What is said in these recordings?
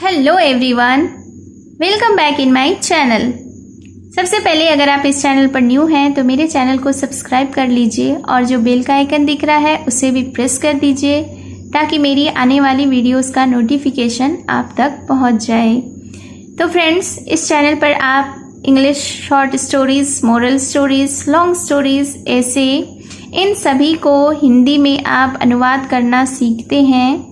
Hello everyone, welcome back in my channel. सबसे पहले अगर आप इस चैनल पर न्यू हैं तो मेरे चैनल को सब्सक्राइब कर लीजिए और जो बेल का आइकन दिख रहा है उसे भी प्रेस कर दीजिए ताकि मेरी आने वाली वीडियोस का नोटिफिकेशन आप तक पहुंच जाए। तो फ्रेंड्स, इस चैनल पर आप English short stories, moral stories, long stories, ऐसे इन सभी को हिंदी में आप अनुवाद करना सीखते हैं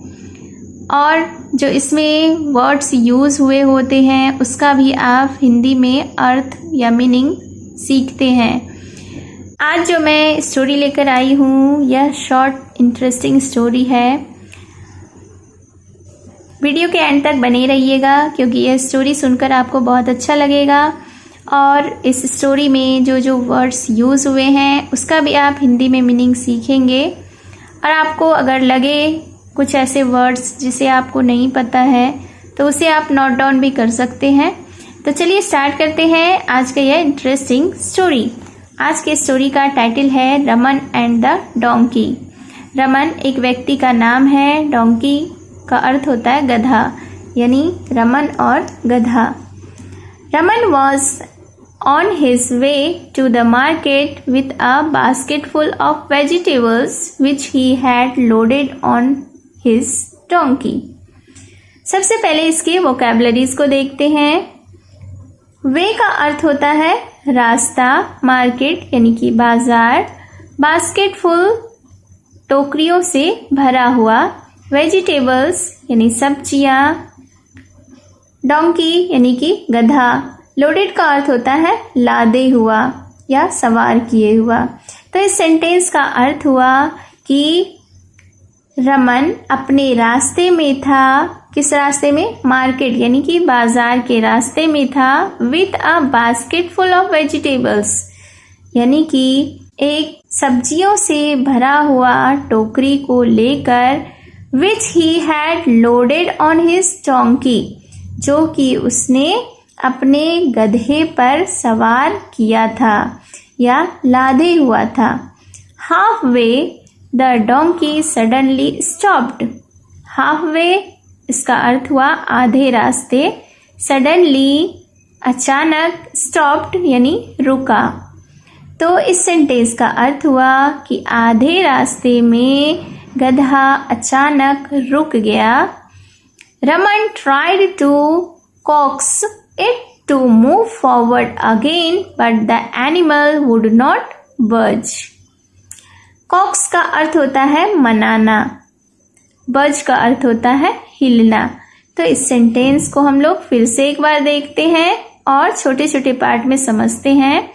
और जो इसमें वर्ड्स यूज़ हुए होते हैं उसका भी आप हिंदी में अर्थ या मीनिंग सीखते हैं। आज जो मैं स्टोरी लेकर आई हूँ यह शॉर्ट इंटरेस्टिंग स्टोरी है। वीडियो के एंड तक बने रहिएगा क्योंकि यह स्टोरी सुनकर आपको बहुत अच्छा लगेगा और इस स्टोरी में जो जो वर्ड्स यूज़ हुए हैं उसका भी आप हिंदी में मीनिंग सीखेंगे। और आपको अगर लगे कुछ ऐसे वर्ड्स जिसे आपको नहीं पता है तो उसे आप नोट डाउन भी कर सकते हैं। तो चलिए स्टार्ट करते हैं आज का यह इंटरेस्टिंग स्टोरी। आज के स्टोरी का टाइटल है Raman and the donkey. Raman एक व्यक्ति का नाम है, डोंकी का अर्थ होता है गधा, यानी रमन और गधा। Raman was on his way to the market with a basket full of vegetables which he had loaded on his donkey। सबसे पहले इसके वोकैबुलरीज को देखते हैं। वे का अर्थ होता है रास्ता, मार्केट यानी कि बाजार, बास्केट फुल टोकरियों से भरा हुआ, वेजिटेबल्स यानी सब्जियां, डोंकी यानी कि गधा। लोडेड का अर्थ होता है लादे हुआ या सवार किए हुआ। तो इस सेंटेंस का अर्थ हुआ कि रमन अपने रास्ते में था। किस रास्ते में? मार्केट यानी कि बाजार के रास्ते में था। With a basket full of vegetables यानी कि एक सब्जियों से भरा हुआ टोकरी को लेकर, which he had loaded on his donkey, जो कि उसने अपने गधे पर सवार किया था या लादे हुआ था। Half way the donkey suddenly stopped. Half way इसका अर्थ हुआ आधे रास्ते, सडनली अचानक, स्टॉप्ड यानी रुका। तो इस सेंटेंस का अर्थ हुआ कि आधे रास्ते में गधा अचानक रुक गया। Raman tried to coax it to move forward again, but the animal would not budge। coax का अर्थ होता है मनाना, budge का अर्थ होता है हिलना। तो इस सेंटेंस को हम लोग फिर से एक बार देखते हैं और छोटे छोटे पार्ट में समझते हैं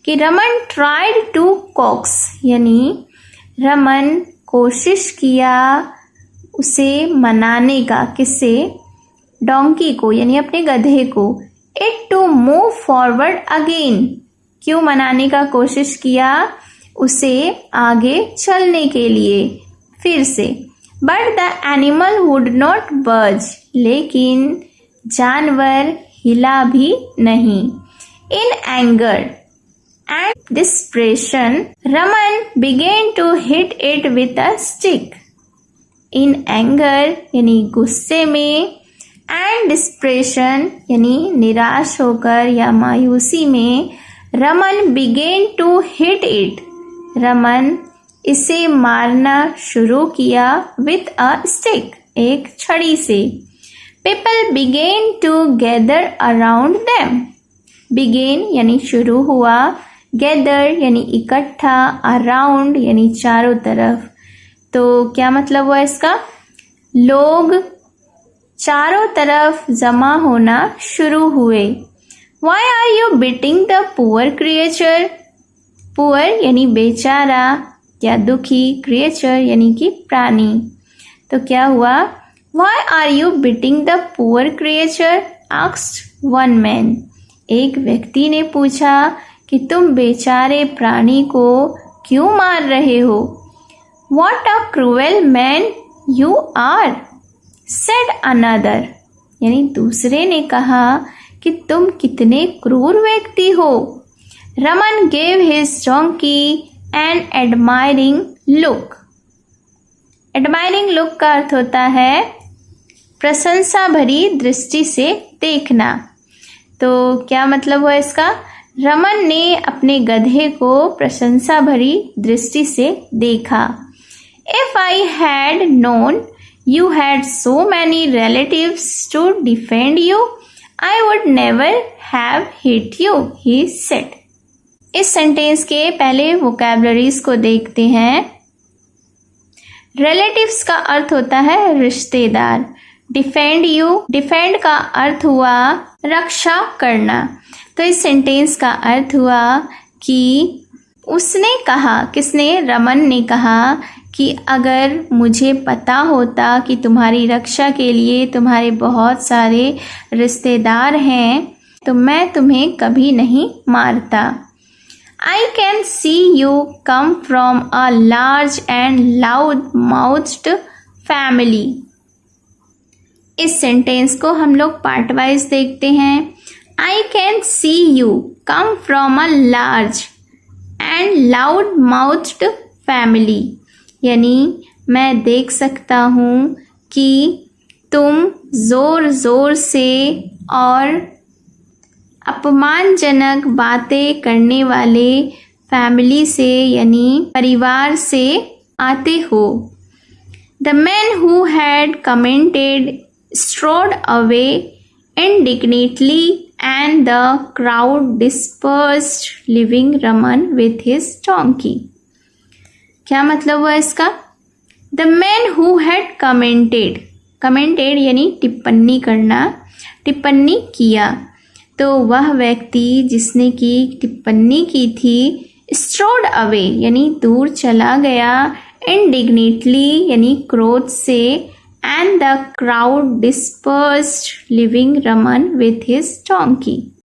कि रमन ट्राइड टू coax यानी रमन कोशिश किया उसे मनाने का। किससे? डोंकी को यानी अपने गधे को। It to move forward again, क्यों मनाने का कोशिश किया? उसे आगे चलने के लिए, फिर से। But the animal would not budge, लेकिन जानवर हिला भी नहीं। In anger and desperation Raman began to hit it with a stick. In anger यानी गुस्से में, एंड डिस्प्रेशन यानी निराश होकर या मायूसी में, Raman began to hit it, Raman इसे मारना शुरू किया विथ अ स्टिक, एक छड़ी से। People began to gather around them. Began यानी शुरू हुआ, गैदर यानी इकट्ठा, अराउंड यानी चारों तरफ। तो क्या मतलब हुआ इसका? लोग चारों तरफ जमा होना शुरू हुए। Why are you beating the poor creature? Poor यानी बेचारा या दुखी, creature यानी कि प्राणी। तो क्या हुआ? Why are you beating the poor creature? asked one man। एक व्यक्ति ने पूछा कि तुम बेचारे प्राणी को क्यों मार रहे हो? What a cruel man you are, said another। यानी दूसरे ने कहा कि तुम कितने क्रूर व्यक्ति हो। Raman gave his donkey an admiring look। admiring look का अर्थ होता है प्रशंसा भरी दृष्टि से देखना। तो क्या मतलब हुआ इसका? रमन ने अपने गधे को प्रशंसा भरी दृष्टि से देखा। If I had known you had so many relatives to defend you, I would never have hit you, he said. इस सेंटेंस के पहले वोकैबुलरीज को देखते हैं। रिलेटिव्स का अर्थ होता है रिश्तेदार। डिफेंड यू, डिफेंड का अर्थ हुआ रक्षा करना। तो इस सेंटेंस का अर्थ हुआ कि उसने कहा, किसने? रमन ने कहा कि अगर मुझे पता होता कि तुम्हारी रक्षा के लिए तुम्हारे बहुत सारे रिश्तेदार हैं तो मैं तुम्हें कभी नहीं मारता। I can see you come from a large and loud-mouthed family. इस सेंटेंस को हम लोग पार्ट वाइज देखते हैं। I can see you come from a large and loud-mouthed family. यानी मैं देख सकता हूँ कि तुम ज़ोर ज़ोर से और अपमानजनक बातें करने वाले फैमिली से यानी परिवार से आते हो। The man who had commented strode away indignantly and the crowd dispersed, leaving Raman with his donkey. क्या मतलब हुआ इसका? The man who had commented, commented यानी टिप्पणी करना, टिप्पणी किया। तो वह व्यक्ति जिसने की टिप्पणी की थी, स्ट्रोड अवे यानी दूर चला गया, इंडिग्नेटली यानी क्रोध से, and the crowd dispersed, living Raman with his donkey.